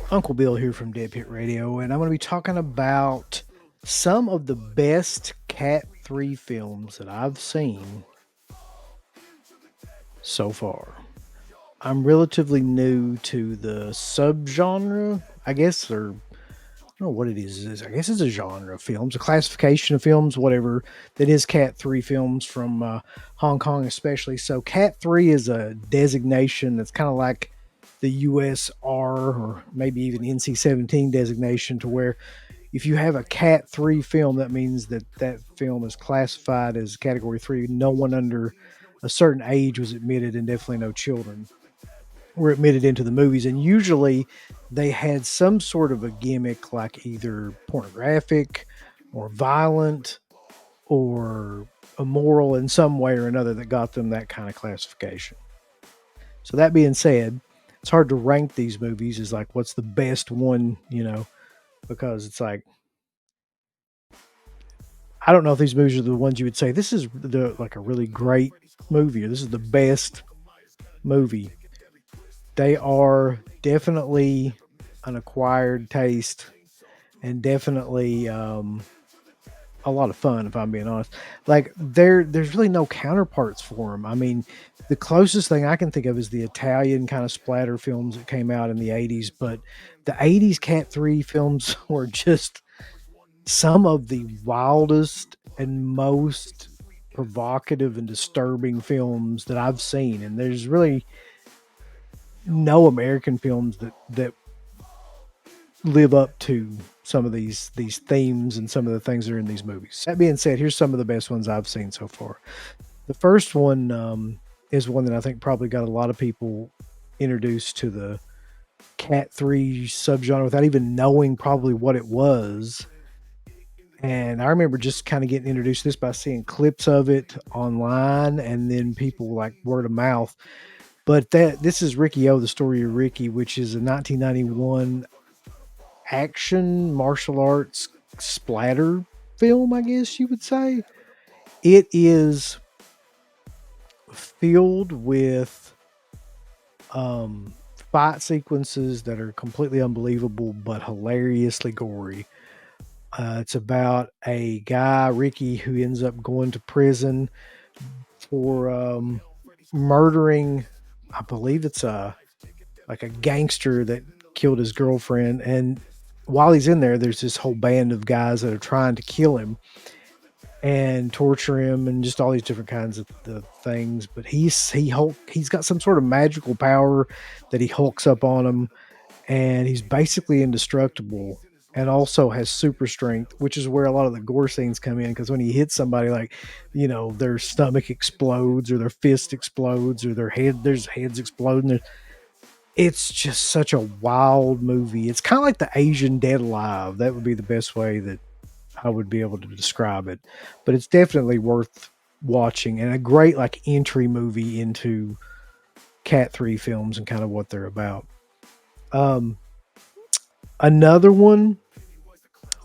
Uncle Bill here from DEADPIT Radio, and I'm going to be talking about some of the best Cat 3 films that I've seen so far. I'm relatively new to the subgenre, I guess, or I don't know what it is. I guess it's a genre of films, a classification of films, whatever, that is Cat 3 films from Hong Kong, especially. So, Cat 3 is a designation that's kind of like the USR or maybe even NC-17 designation, to where if you have a Cat 3 film, that means that that film is classified as Category 3. No one under a certain age was admitted, and definitely no children were admitted into the movies. And usually they had some sort of a gimmick, like either pornographic or violent or immoral in some way or another, that got them that kind of classification. So that being said, it's hard to rank these movies as like what's the best one, because it's like, I don't know if these movies are the ones you would say this is like a really great movie, or this is the best movie. They are definitely an acquired taste, and definitely a lot of fun, if I'm being honest. Like, there's really no counterparts for them. I mean, the closest thing I can think of is the Italian kind of splatter films that came out in the 80s, but the 80s Cat 3 films were just some of the wildest and most provocative and disturbing films that I've seen. And there's really no American films that live up to some of these themes and some of the things that are in these movies. That being said, here's some of the best ones I've seen so far. The first one is one that I think probably got a lot of people introduced to the Cat 3 subgenre without even knowing probably what it was. And I remember just kind of getting introduced to this by seeing clips of it online, and then people like word of mouth. But this is Riki-Oh, the story of Ricky, which is a 1991 action martial arts splatter film, I guess you would say. It is filled with um, fight sequences that are completely unbelievable but hilariously gory. It's about a guy, Ricky, who ends up going to prison for murdering, I believe it's like a gangster that killed his girlfriend. And while he's in there, there's this whole band of guys that are trying to kill him and torture him and just all these different kinds of the things. But he's got some sort of magical power that he hulks up on them, and he's basically indestructible, and also has super strength, which is where a lot of the gore scenes come in. Because when he hits somebody, like, their stomach explodes, or their fist explodes, or there's heads exploding. It's just such a wild movie. It's kind of like the Asian Dead Alive. That would be the best way that I would be able to describe it. But it's definitely worth watching, and a great like entry movie into Cat 3 films and kind of what they're about. Um, Another one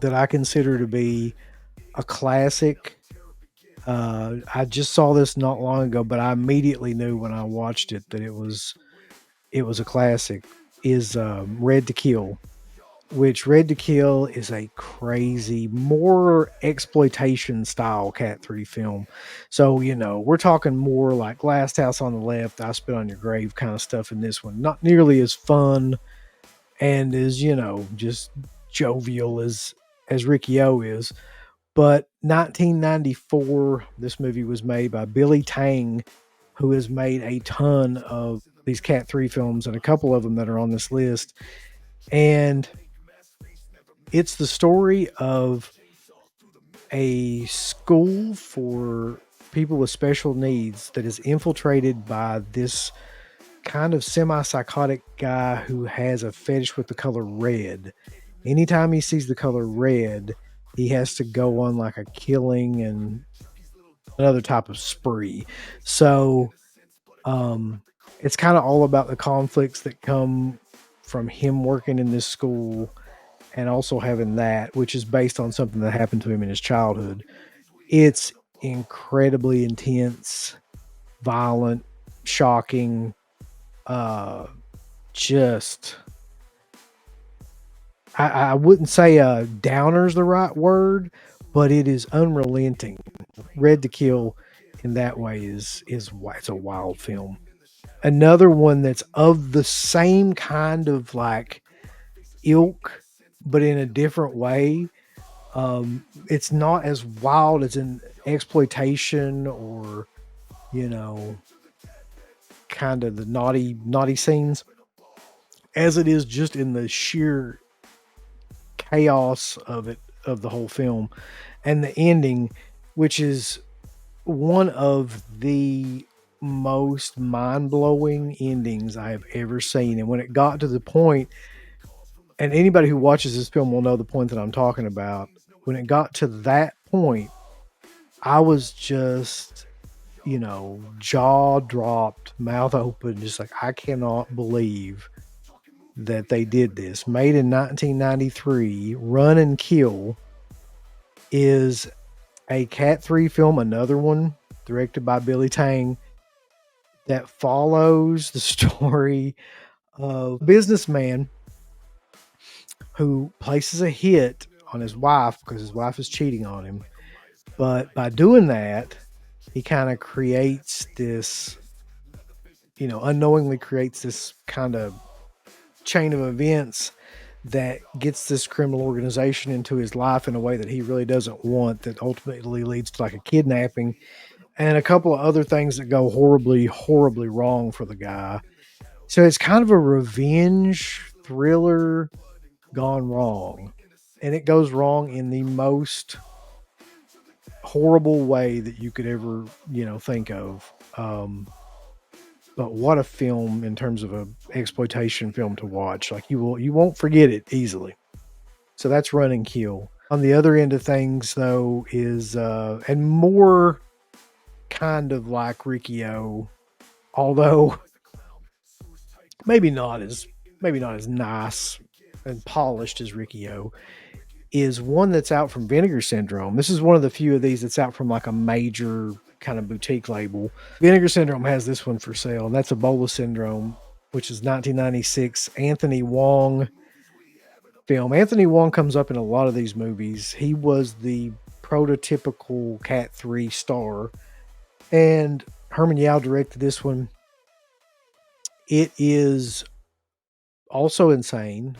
that I consider to be a classic. I just saw this not long ago, but I immediately knew when I watched it that it was a classic. Is Red to Kill, which Red to Kill is a crazy, more exploitation style Cat 3 film. So, we're talking more like Last House on the Left, I Spit on Your Grave kind of stuff in this one. Not nearly as fun and as, just jovial as Riki-Oh is. But 1994, this movie was made by Billy Tang, who has made a ton of these Cat 3 films, and a couple of them that are on this list. And it's the story of a school for people with special needs that is infiltrated by this kind of semi-psychotic guy who has a fetish with the color red. Anytime he sees the color red, he has to go on like a killing and another type of spree. So um, it's kind of all about the conflicts that come from him working in this school, and also having that, which is based on something that happened to him in his childhood. It's incredibly intense, violent, shocking, uh, just I wouldn't say downer's the right word, but it is unrelenting. Red to Kill in that way it's a wild film. Another one that's of the same kind of like ilk, but in a different way. It's not as wild as in exploitation or you know kind of the naughty scenes as it is just in the sheer chaos of the whole film and the ending, which is one of the most mind-blowing endings I have ever seen. And when it got to the point, and anybody who watches this film will know the point that I'm talking about, when it got to that point, I was just, jaw dropped, mouth open, just like, I cannot believe that they did this. Made in 1993, Run and Kill is a Cat 3 film, another one directed by Billy Tang, that follows the story of a businessman who places a hit on his wife because his wife is cheating on him. But by doing that, he kind of creates this, unknowingly creates this kind of chain of events that gets this criminal organization into his life in a way that he really doesn't want, that ultimately leads to like a kidnapping and a couple of other things that go horribly, horribly wrong for the guy. So it's kind of a revenge thriller gone wrong. And it goes wrong in the most horrible way that you could ever, think of. But what a film in terms of a exploitation film to watch. Like you won't forget it easily. So that's Run and Kill. On the other end of things though is and more kind of like Riki-Oh, although maybe not as nice and polished as Riki-Oh, is one that's out from Vinegar Syndrome. This is one of the few of these that's out from like a major kind of boutique label. Vinegar Syndrome has this one for sale, and that's Ebola Syndrome, which is 1996 Anthony Wong film. Anthony Wong comes up in a lot of these movies. He was the prototypical Cat 3 star, and Herman Yao directed this one. It is also insane,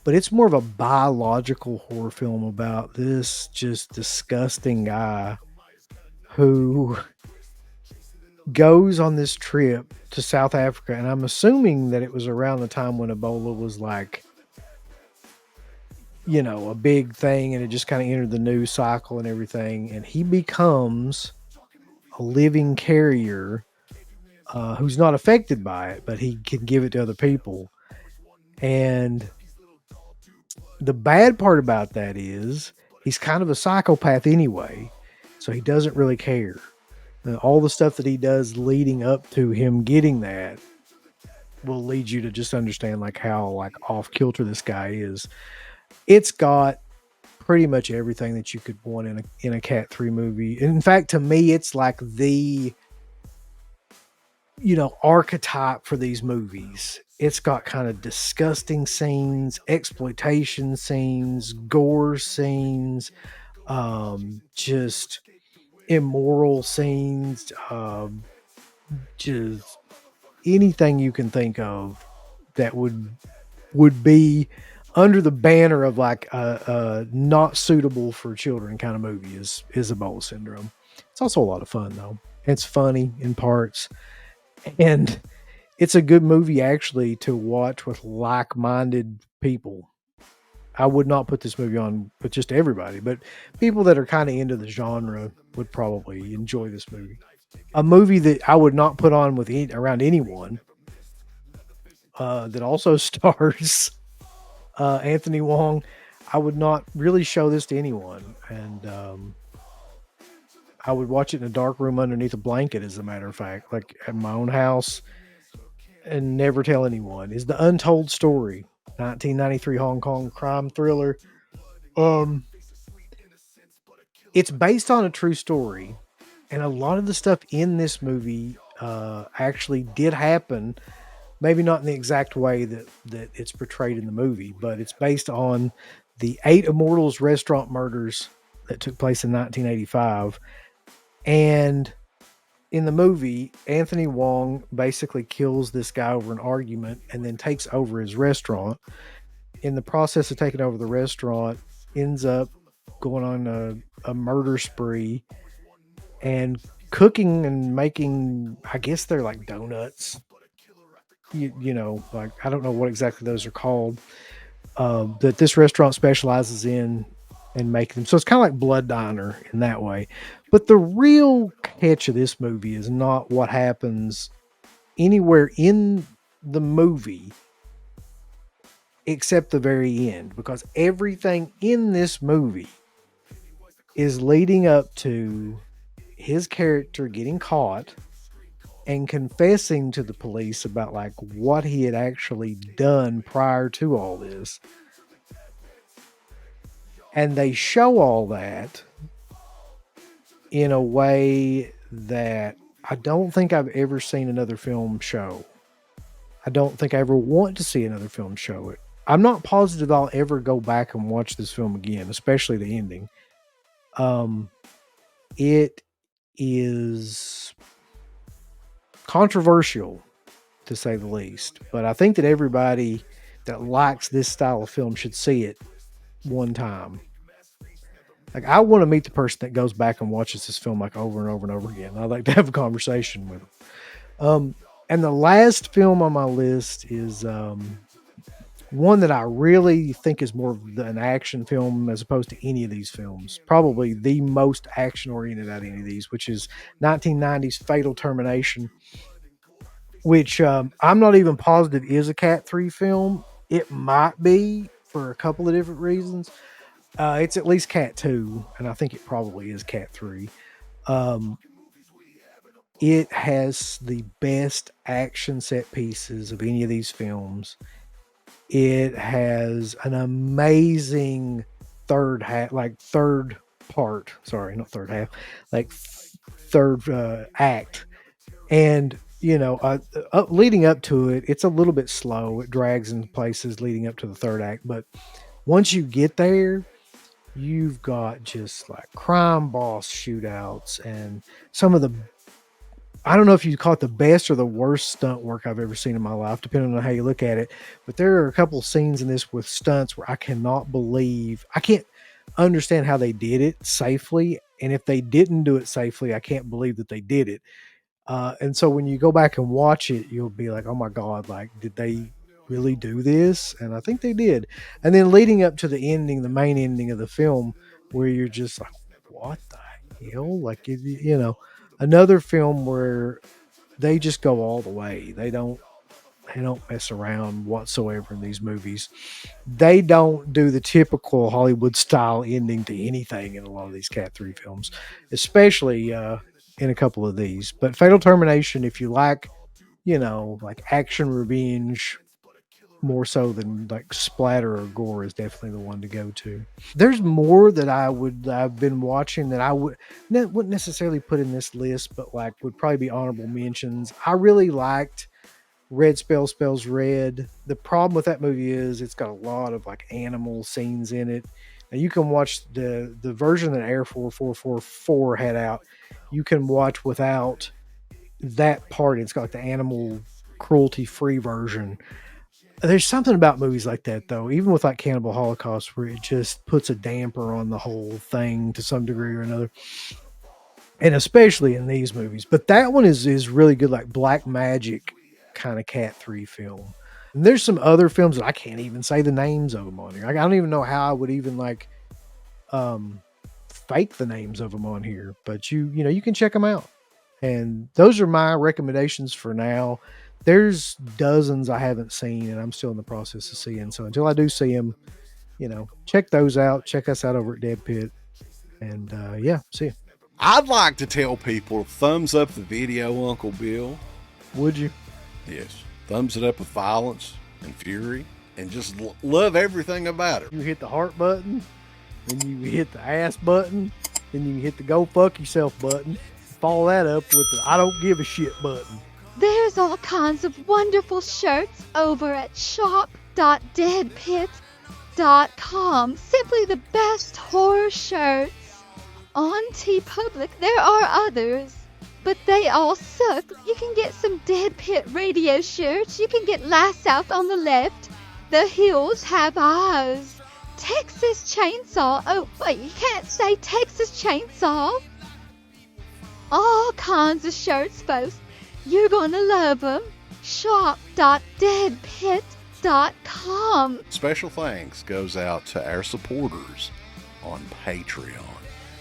but it's more of a biological horror film about this just disgusting guy who goes on this trip to South Africa. And I'm assuming that it was around the time when Ebola was like, a big thing and it just kind of entered the news cycle and everything. And he becomes a living carrier who's not affected by it, but he can give it to other people. And the bad part about that is he's kind of a psychopath anyway, so he doesn't really care. All the stuff that he does leading up to him getting that will lead you to just understand like how like off kilter this guy is. It's got pretty much everything that you could want in a Cat 3 movie. In fact, to me, it's like the archetype for these movies. It's got kind of disgusting scenes, exploitation scenes, gore scenes, just immoral scenes, just anything you can think of that would be under the banner of like a not suitable for children kind of movie is Ebola Syndrome. It's also a lot of fun though. It's funny in parts, and it's a good movie actually to watch with like-minded people. I would not put this movie on with just everybody, but people that are kind of into the genre would probably enjoy this movie. A movie that I would not put on with around anyone that also stars Anthony Wong. I would not really show this to anyone, and I would watch it in a dark room underneath a blanket, as a matter of fact, like at my own house, and never tell anyone. Is the Untold Story, 1993 Hong Kong crime thriller. Um, it's based on a true story, and a lot of the stuff in this movie actually did happen. Maybe not in the exact way that it's portrayed in the movie, but it's based on the 8 Immortals restaurant murders that took place in 1985. And in the movie, Anthony Wong basically kills this guy over an argument and then takes over his restaurant. In the process of taking over the restaurant, ends up going on a murder spree and cooking and making, I guess they're like donuts. You know, like I don't know what exactly those are called, that this restaurant specializes in and making them. So it's kind of like Blood Diner in that way. But the real catch of this movie is not what happens anywhere in the movie except the very end, because everything in this movie is leading up to his character getting caught and confessing to the police about like what he had actually done prior to all this. And they show all that in a way that I don't think I've ever seen another film show. I don't think I ever want to see another film show it. I'm not positive I'll ever go back and watch this film again, especially the ending. It is controversial, to say the least, but I think that everybody that likes this style of film should see it one time. Like, I want to meet the person that goes back and watches this film like over and over and over again. I'd like to have a conversation with them. And the last film on my list is one that I really think is more of an action film as opposed to any of these films. Probably the most action oriented out of any of these, which is 1990's Fatal Termination, which I'm not even positive is a Cat 3 film. It might be for a couple of different reasons. It's at least Cat 2, and I think it probably is Cat 3. It has the best action set pieces of any of these films. It has an amazing third part. Sorry, not third half, like third act. And leading up to it, it's a little bit slow. It drags in places leading up to the third act, but once you get there, you've got just like crime boss shootouts and some of the, I don't know if you call it the best or the worst stunt work I've ever seen in my life, depending on how you look at it. But there are a couple of scenes in this with stunts where I can't understand how they did it safely. And if they didn't do it safely, I can't believe that they did it. And so when you go back and watch it, you'll be like, oh my God, like, did they really do this? And I think they did. And then leading up to the ending, the main ending of the film, where you're just like, what the hell? Like, another film where they just go all the way. They don't mess around whatsoever in these movies. They don't do the typical Hollywood style ending to anything in a lot of these Cat 3 films, especially in a couple of these. But Fatal Termination, if you like, like action revenge more so than like splatter or gore, is definitely the one to go to. There's more that I've been watching that I wouldn't necessarily put in this list, but like would probably be honorable mentions. I really liked Red Spells Red. The problem with that movie is it's got a lot of like animal scenes in it. Now you can watch the version that Air 4444 had out. You can watch without that part. It's got like the animal cruelty free version. There's something about movies like that though, even with like Cannibal Holocaust, where it just puts a damper on the whole thing to some degree or another. And especially in these movies. But that one is really good, like Black Magic kind of Cat 3 film. And there's some other films that I can't even say the names of them on here. I don't even know how I would even like fake the names of them on here, but you can check them out. And those are my recommendations for now. There's dozens I haven't seen and I'm still in the process of seeing. So until I do see them, check those out. Check us out over at DEADPIT. And see you. I'd like to tell people, thumbs up the video, Uncle Bill. Would you? Yes. Thumbs it up with violence and fury and just love everything about it. You hit the heart button, then you hit the ass button, then you hit the go fuck yourself button. Follow that up with the I don't give a shit button. There's all kinds of wonderful shirts over at shop.deadpit.com. Simply the best horror shirts. On TeePublic, there are others, but they all suck. You can get some Dead Pit Radio shirts. You can get Last South on the Left. The Hills Have Eyes. Texas Chainsaw. Oh, wait, you can't say Texas Chainsaw. All kinds of shirts, folks. You're gonna love them. Shop.deadpit.com. Special thanks goes out to our supporters on Patreon.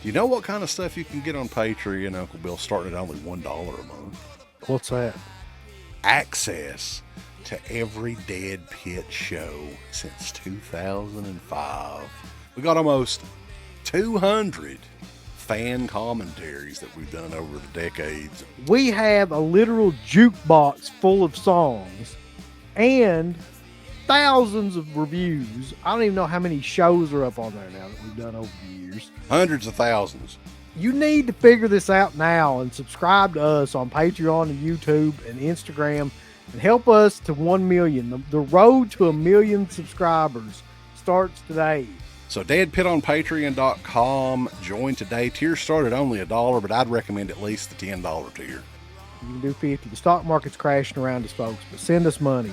Do you know what kind of stuff you can get on Patreon, Uncle Bill, starting at only $1 a month? What's that? Access to every Dead Pit show since 2005. We got almost 200 fan commentaries that we've done over the decades. We have a literal jukebox full of songs and thousands of reviews. I don't even know how many shows are up on there now that we've done over the years. Hundreds of thousands. You need to figure this out now and subscribe to us on Patreon and YouTube and Instagram and help us to 1 million. The road to 1 million subscribers starts today. So deadpitonpatreon.com. Join today. Tiers start at only $1, but I'd recommend at least the $10 tier. You can do 50. The stock market's crashing around us, folks, but send us money.